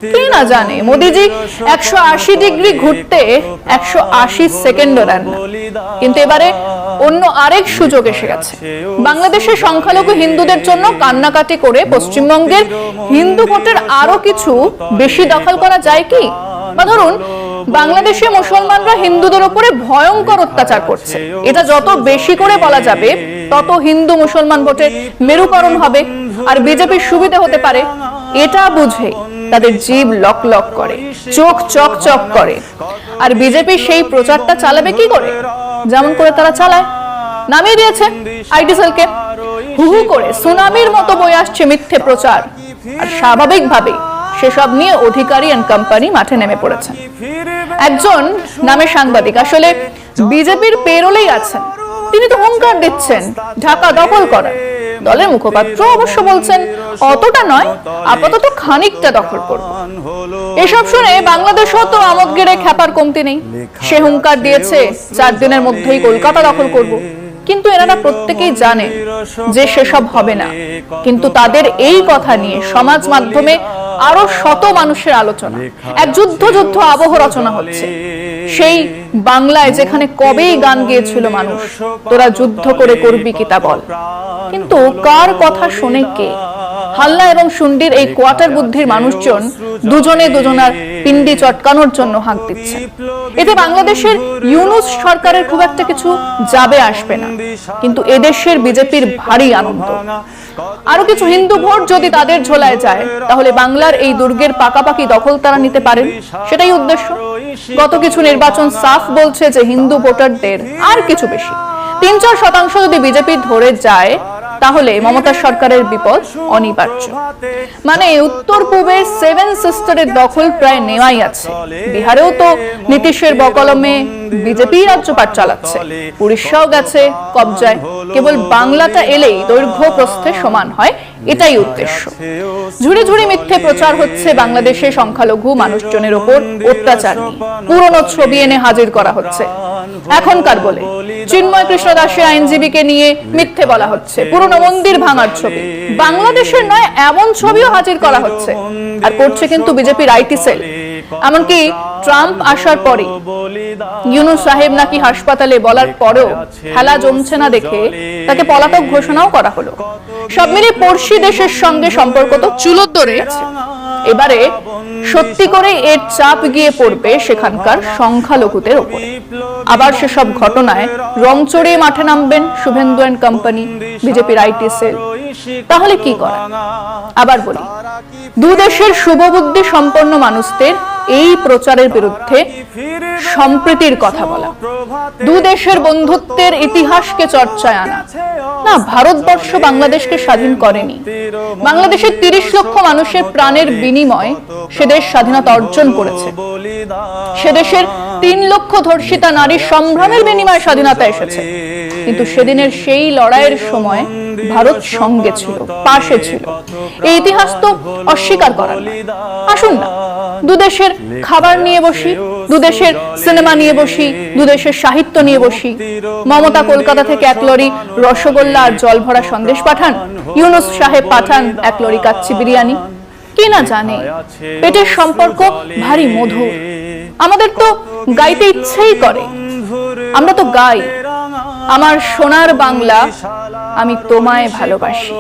কে না জানে মোদিজি 180 ডিগ্রি ঘুরতে 180 সেকেন্ডও দেন না। কিন্তু এবারে অন্য আরেক সুযোগ এসে গেছে। বাংলাদেশের সংখ্যালঘু হিন্দুদের জন্য কান্নাকাটি করে পশ্চিমবঙ্গের হিন্দু ভোটের আরো কিছু বেশি দখল করা যায় কি? বা ধরুন বাংলাদেশে মুসলমানরা হিন্দুদের উপরে ভয়ঙ্কর অত্যাচার করছে, এটা যত বেশি করে বলা যাবে তত হিন্দু মুসলমান ভোটের মেরুকরণ হবে আর বিজেপির সুবিধা হতে পারে। এটা বুঝে তাদের জিভ লক লক করে, চোখ চক চক করে। আর বিজেপি সেই প্রচারটা চালাবে কি করে? যেমন করে তারা চালায়, নামিয়ে দিয়েছে আইটি সেলকে। হু হু করে সুনামির মতো বয়ে আসছে মিথ্যে প্রচার, আর স্বাভাবিকভাবে সেসব নিয়ে অধিকারী এন্ড কোম্পানি মাঠে নেমে পড়েছেন। একজন নামে সাংবাদিক আসলে বিজেপির পেরোলেই আছেন, তিনি তো হুঙ্কার দিচ্ছেন ঢাকা দখল করার। দলের মুখপাত্র অবশ্য বলছেন অতটা নয়, আপাতত খানিকটা দখল করব। এসব শুনে বাংলাদেশও তো আমোদ গেড়ে খ্যাপার কমতি নেই। সে হুঙ্কার দিয়েছে 4 দিনের মধ্যেই কলকাতা দখল করব। কিন্তু এনারা প্রত্যেকেই জানে যে সেসব হবে না। কিন্তু তাদের এই কথা নিয়ে সমাজ মাধ্যমে আরো শত মানুষের আলোচনা, এক যুদ্ধ আবহ রচনা হচ্ছে। সেই বাংলায় যেখানে কবেই গান গেয়েছিল মানুষ, তোরা যুদ্ধ করে করবি কি তা বল। কিন্তু কার কথা শোনে কে? হাল্লা এবং শুন্ডির এই কোয়ার্টার বুদ্ধির মানুষজন দুজনে দুজনার পিন্ডি চটকানোর জন্য হাঁক দিচ্ছে। এতে বাংলাদেশের ইউনূস সরকারের খুব একটা কিছু যাবে আসবে না, কিন্তু এদেশের বিজেপির ভারী আনন্দ। আরো কিছু হিন্দু ভোট যদি তাদের ঝোলায় যায়, তাহলে বাংলার এই দুর্গের পাকাপাকি দখল তারা নিতে পারেন, সেটাই উদ্দেশ্য। গত কিছু নির্বাচন সাফ বলছে যে হিন্দু ভোটারদের আর কিছু বেশি 3-4% যদি বিজেপি ধরে যায়, তাহলে মমতা সরকারের বিপদ অনিবার্য। মানে উত্তর পূবের 7 সিস্টারের দখল প্রায় নেওয়াই আছে। বিহারেও তো নীতিশের বকলমে বিজেপি রাজ্যপাট চালাচ্ছে, উড়িষ্যাও গেছে কবজায়। কেবল বাংলাটা এলেই দৈর্ঘ্য প্রস্থে সমান হয়, এটাই উদ্দেশ্য। ঝুড়ি ঝুড়ি মিথ্যে প্রচার হচ্ছে বাংলাদেশের সংখ্যালঘু মানুষজনের ওপর অত্যাচার নিয়ে। পুরনো ছবি এনে হাজির করা হচ্ছে। এখনকার বলে চিন্ময় কৃষ্ণ দাসের আইনজীবীকে নিয়ে মিথ্যে বলা হচ্ছে, পুরনো মন্দির ভাঙার ছবি। বাংলাদেশের নয় এমন ছবিও হাজির করা হচ্ছে, আর করছে কিন্তু বিজেপির আইটি সেল। এমনকি ট্রাম্প আসার পরে ইউনূস সাহেব নাকি হাসপাতালে বলার পরেও খেলা জমছে না দেখে তাকে পলাতক ঘোষণাও করা হলো। সব মিলিয়ে পড়শি দেশের সঙ্গে সম্পর্ক তো চুলোদ্দরে আছে। এবারে সত্যি করে এর চাপ গিয়ে পড়বে সেখানকার সংখ্যালঘুদের উপর। আবার সেসব ঘটনায় রং চড়িয়ে মাঠে নামবেন শুভেন্দু এন্ড কোম্পানি, বিজেপির আইটি সেল। তাহলে কি করা? আবার বলি, দুদেশের শুভবুদ্ধি সম্পন্ন মানুষদের এই প্রচারের বিরুদ্ধে সম্প্রীতির কথা বলা, দুদেশের বন্ধুত্বের ইতিহাসকে চর্চায় আনা। না, ভারতবর্ষ বাংলাদেশকে স্বাধীন করেনি। বাংলাদেশের 30 লক্ষ মানুষের প্রাণের বিনিময়ে সেদেশ স্বাধীনতা অর্জন করেছে। সেদেশের 3 লক্ষ ধর্ষিতা নারীর সম্ভ্রমের বিনিময়ে স্বাধীনতা এসেছে। কিন্তু সেদিনের সেই লড়াইয়ের সময় ভারত সঙ্গে ছিল, পাশে ছিল। এই ইতিহাস তো অস্বীকার করার নয়। আসুন না দুদেশের খাবার নিয়ে বসি, দুদেশের সিনেমা নিয়ে বসি, দুদেশের সাহিত্য নিয়ে বসি। মমতা কলকাতা থেকে 1 লরি রসগোল্লা আর জল ভরা সন্দেশ পাঠান, ইউনূস সাহেব পাঠান 1 লরি কাচ্চি বিরিয়ানি। কি না জানে পেটের সম্পর্ক ভারী মধুর। আমাদের তো গাইতে ইচ্ছেই করে। আমরা তো গাই, আমার সোনার বাংলা আমি তোমায় ভালোবাসি।